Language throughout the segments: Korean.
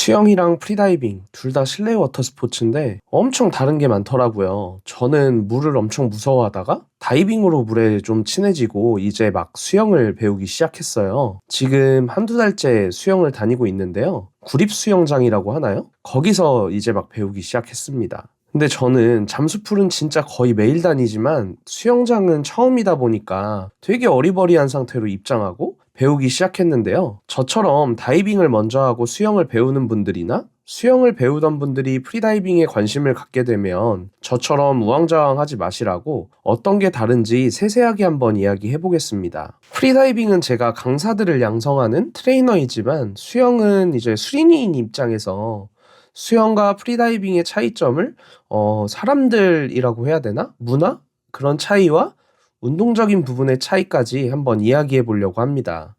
수영이랑 프리다이빙 둘 다 실내 워터 스포츠인데 엄청 다른 게 많더라고요. 저는 물을 엄청 무서워하다가 다이빙으로 물에 좀 친해지고 이제 막 수영을 배우기 시작했어요. 지금 한두 달째 수영을 다니고 있는데요. 구립수영장이라고 하나요? 거기서 이제 막 배우기 시작했습니다. 근데 저는 잠수풀은 진짜 거의 매일 다니지만 수영장은 처음이다 보니까 되게 어리버리한 상태로 입장하고 배우기 시작했는데요. 저처럼 다이빙을 먼저 하고 수영을 배우는 분들이나 수영을 배우던 분들이 프리다이빙에 관심을 갖게 되면 저처럼 우왕좌왕하지 마시라고 어떤 게 다른지 세세하게 한번 이야기해 보겠습니다. 프리다이빙은 제가 강사들을 양성하는 트레이너이지만 수영은 이제 수린이인 입장에서 수영과 프리다이빙의 차이점을 사람들이라고 해야 되나? 문화? 그런 차이와 운동적인 부분의 차이까지 한번 이야기해 보려고 합니다.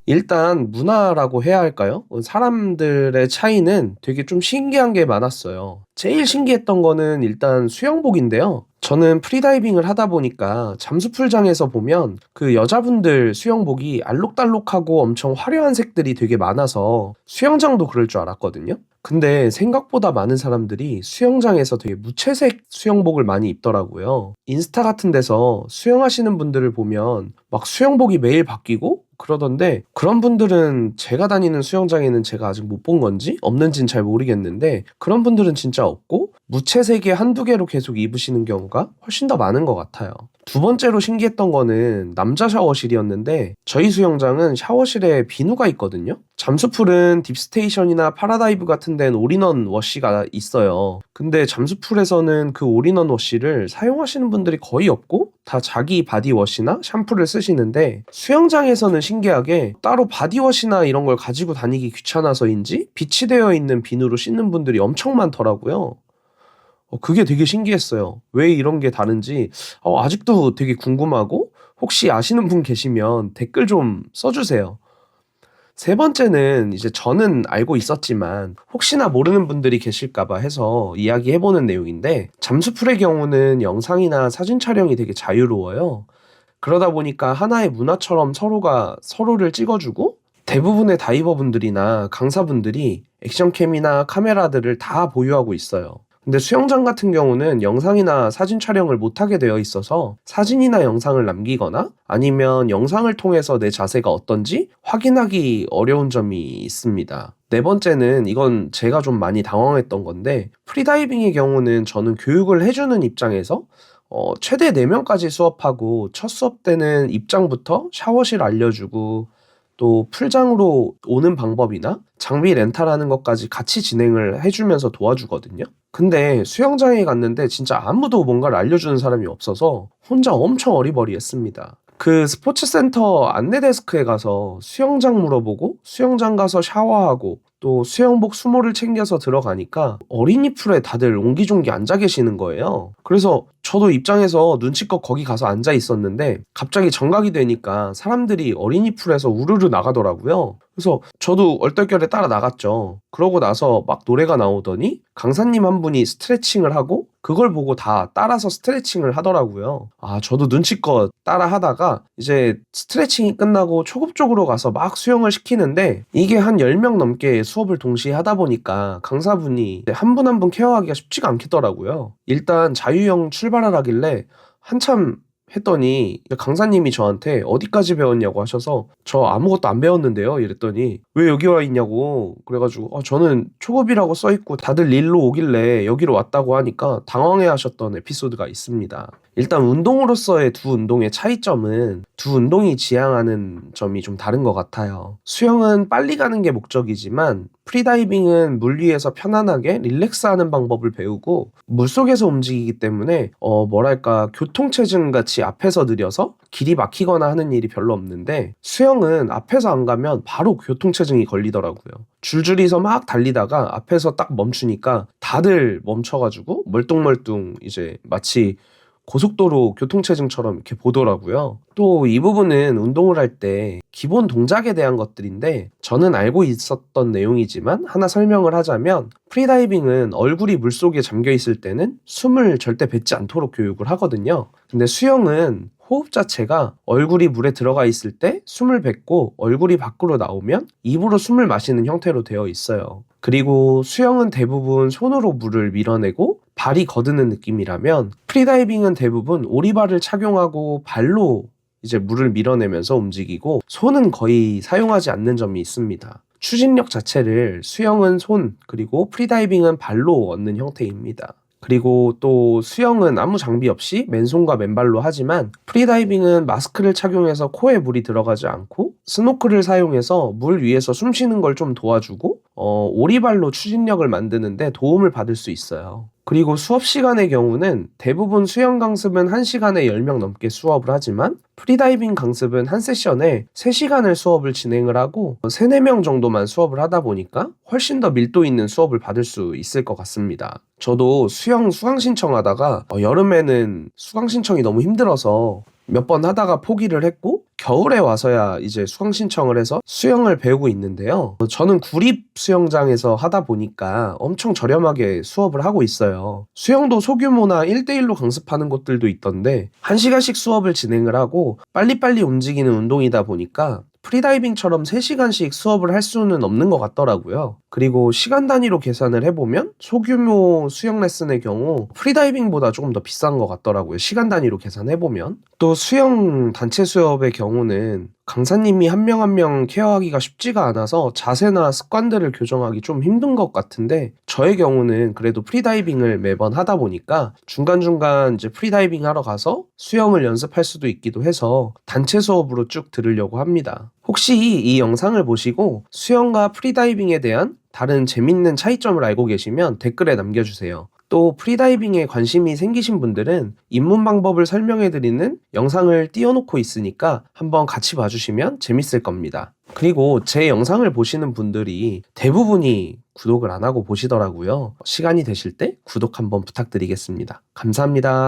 일단 문화라고 해야 할까요? 사람들의 차이는 되게 좀 신기한 게 많았어요. 제일 신기했던 거는 일단 수영복인데요. 저는 프리다이빙을 하다 보니까 잠수풀장에서 보면 그 여자분들 수영복이 알록달록하고 엄청 화려한 색들이 되게 많아서 수영장도 그럴 줄 알았거든요. 근데 생각보다 많은 사람들이 수영장에서 되게 무채색 수영복을 많이 입더라고요. 인스타 같은 데서 수영하시는 분들을 보면 막 수영복이 매일 바뀌고 그러던데 그런 분들은 제가 다니는 수영장에는 제가 아직 못 본 건지 없는지는 잘 모르겠는데 그런 분들은 진짜 없고 무채색의 한두 개로 계속 입으시는 경우가 훨씬 더 많은 것 같아요. 두 번째로 신기했던 거는 남자 샤워실이었는데 저희 수영장은 샤워실에 비누가 있거든요. 잠수풀은 딥스테이션이나 파라다이브 같은 데는 올인원 워시가 있어요. 근데 잠수풀에서는 그 올인원 워시를 사용하시는 분들이 거의 없고 다 자기 바디워시나 샴푸를 쓰시는데 수영장에서는 신기하게 따로 바디워시나 이런 걸 가지고 다니기 귀찮아서인지 비치되어 있는 비누로 씻는 분들이 엄청 많더라고요. 그게 되게 신기했어요. 왜 이런 게 다른지 아직도 되게 궁금하고 혹시 아시는 분 계시면 댓글 좀 써주세요. 세 번째는 이제 저는 알고 있었지만 혹시나 모르는 분들이 계실까봐 해서 이야기해보는 내용인데 잠수풀의 경우는 영상이나 사진 촬영이 되게 자유로워요. 그러다 보니까 하나의 문화처럼 서로가 서로를 찍어주고 대부분의 다이버분들이나 강사분들이 액션캠이나 카메라들을 다 보유하고 있어요. 근데 수영장 같은 경우는 영상이나 사진 촬영을 못하게 되어 있어서 사진이나 영상을 남기거나 아니면 영상을 통해서 내 자세가 어떤지 확인하기 어려운 점이 있습니다. 네 번째는 이건 제가 좀 많이 당황했던 건데 프리다이빙의 경우는 저는 교육을 해주는 입장에서 최대 4명까지 수업하고 첫 수업 때는 입장부터 샤워실 알려주고 또 풀장으로 오는 방법이나 장비 렌탈하는 것까지 같이 진행을 해주면서 도와주거든요. 근데 수영장에 갔는데 진짜 아무도 뭔가를 알려주는 사람이 없어서 혼자 엄청 어리버리했습니다. 그 스포츠센터 안내 데스크에 가서 수영장 물어보고 수영장 가서 샤워하고 또 수영복 수모를 챙겨서 들어가니까 어린이 풀에 다들 옹기종기 앉아 계시는 거예요. 그래서 저도 입장에서 눈치껏 거기 가서 앉아 있었는데 갑자기 정각이 되니까 사람들이 어린이 풀에서 우르르 나가더라고요. 그래서 저도 얼떨결에 따라 나갔죠. 그러고 나서 막 노래가 나오더니 강사님 한 분이 스트레칭을 하고 그걸 보고 다 따라서 스트레칭을 하더라고요. 저도 눈치껏 따라 하다가 이제 스트레칭이 끝나고 초급 쪽으로 가서 막 수영을 시키는데 이게 한 10명 넘게 수업을 동시에 하다 보니까 강사분이 한 분 한 분 케어하기가 쉽지가 않겠더라고요. 일단 자유형 출발하라길래 한참 했더니 강사님이 저한테 어디까지 배웠냐고 하셔서 저 아무것도 안 배웠는데요 이랬더니 왜 여기 와 있냐고 그래가지고 저는 초급이라고 써있고 다들 일로 오길래 여기로 왔다고 하니까 당황해 하셨던 에피소드가 있습니다. 일단 운동으로서의 두 운동의 차이점은 두 운동이 지향하는 점이 좀 다른 것 같아요. 수영은 빨리 가는 게 목적이지만 프리다이빙은 물 위에서 편안하게 릴렉스하는 방법을 배우고 물속에서 움직이기 때문에 뭐랄까 교통체증 같이 앞에서 느려서 길이 막히거나 하는 일이 별로 없는데 수영은 앞에서 안 가면 바로 교통체증이 걸리더라고요. 줄줄이서 막 달리다가 앞에서 딱 멈추니까 다들 멈춰가지고 멀뚱멀뚱 이제 마치 고속도로 교통체증처럼 이렇게 보더라고요. 또 이 부분은 운동을 할 때 기본 동작에 대한 것들인데 저는 알고 있었던 내용이지만 하나 설명을 하자면 프리다이빙은 얼굴이 물속에 잠겨 있을 때는 숨을 절대 뱉지 않도록 교육을 하거든요. 근데 수영은 호흡 자체가 얼굴이 물에 들어가 있을 때 숨을 뱉고 얼굴이 밖으로 나오면 입으로 숨을 마시는 형태로 되어 있어요. 그리고 수영은 대부분 손으로 물을 밀어내고 발이 거드는 느낌이라면 프리다이빙은 대부분 오리발을 착용하고 발로 이제 물을 밀어내면서 움직이고 손은 거의 사용하지 않는 점이 있습니다. 추진력 자체를 수영은 손 그리고 프리다이빙은 발로 얻는 형태입니다. 그리고 또 수영은 아무 장비 없이 맨손과 맨발로 하지만 프리다이빙은 마스크를 착용해서 코에 물이 들어가지 않고 스노클을 사용해서 물 위에서 숨 쉬는 걸 좀 도와주고 오리발로 추진력을 만드는데 도움을 받을 수 있어요. 그리고 수업 시간의 경우는 대부분 수영 강습은 1시간에 10명 넘게 수업을 하지만 프리다이빙 강습은 한 세션에 3시간을 수업을 진행을 하고 3, 4명 정도만 수업을 하다 보니까 훨씬 더 밀도 있는 수업을 받을 수 있을 것 같습니다. 저도 수영 수강 신청하다가 여름에는 수강 신청이 너무 힘들어서 몇 번 하다가 포기를 했고 겨울에 와서야 이제 수강 신청을 해서 수영을 배우고 있는데요. 저는 구립 수영장에서 하다 보니까 엄청 저렴하게 수업을 하고 있어요. 수영도 소규모나 1대1로 강습하는 곳들도 있던데 1시간씩 수업을 진행을 하고 빨리빨리 움직이는 운동이다 보니까 프리다이빙처럼 3시간씩 수업을 할 수는 없는 것 같더라고요. 그리고 시간 단위로 계산을 해보면 소규모 수영 레슨의 경우 프리다이빙보다 조금 더 비싼 것 같더라고요. 시간 단위로 계산해보면. 또 수영 단체 수업의 경우는 강사님이 한 명 한 명 케어하기가 쉽지가 않아서 자세나 습관들을 교정하기 좀 힘든 것 같은데 저의 경우는 그래도 프리다이빙을 매번 하다 보니까 중간중간 이제 프리다이빙 하러 가서 수영을 연습할 수도 있기도 해서 단체 수업으로 쭉 들으려고 합니다. 혹시 이 영상을 보시고 수영과 프리다이빙에 대한 다른 재밌는 차이점을 알고 계시면 댓글에 남겨주세요. 또 프리다이빙에 관심이 생기신 분들은 입문 방법을 설명해드리는 영상을 띄워놓고 있으니까 한번 같이 봐주시면 재밌을 겁니다. 그리고 제 영상을 보시는 분들이 대부분이 구독을 안 하고 보시더라고요. 시간이 되실 때 구독 한번 부탁드리겠습니다. 감사합니다.